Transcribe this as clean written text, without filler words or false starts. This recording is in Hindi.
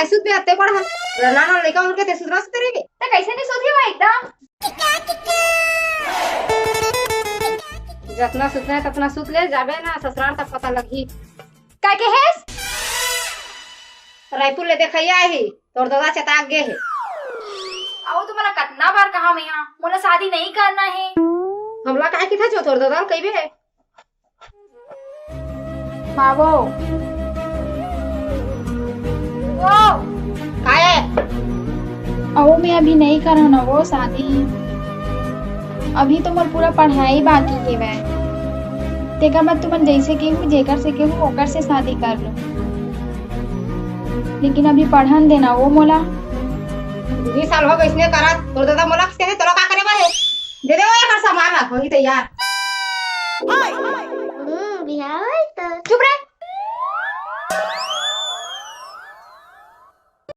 काय सूद में आते पढ़ नाना लड़का उनके ते सुधरा से तेरे तो कैसे नहीं सुधी हुआ एकदम। जितना सुतना है उतना सूद ले जाबे ना ससुराल तक पता लगी का के हेस रायपुर ले देखैया ही तोर दादा चता गे है आओ तुम्हारा कितना बार कहा मैं यहाँ मोला शादी नहीं करना है। हमला काहे की था जो तोर दादा कइबे बाबो वो काहे अहो मैं अभी नहीं करा ना वो शादी। अभी तो मोर पूरा पढ़ाई बाकी है वह तेकर बाद तुमन जैसे केहू जेकर से केहू ओकर से शादी कर लो, लेकिन अभी पढ़न देना वो मोला। 20 साल हो गए इसने करा तोर दादा मोला से तोला का करे बा दे दे वो एक सामान रखो ही तैयार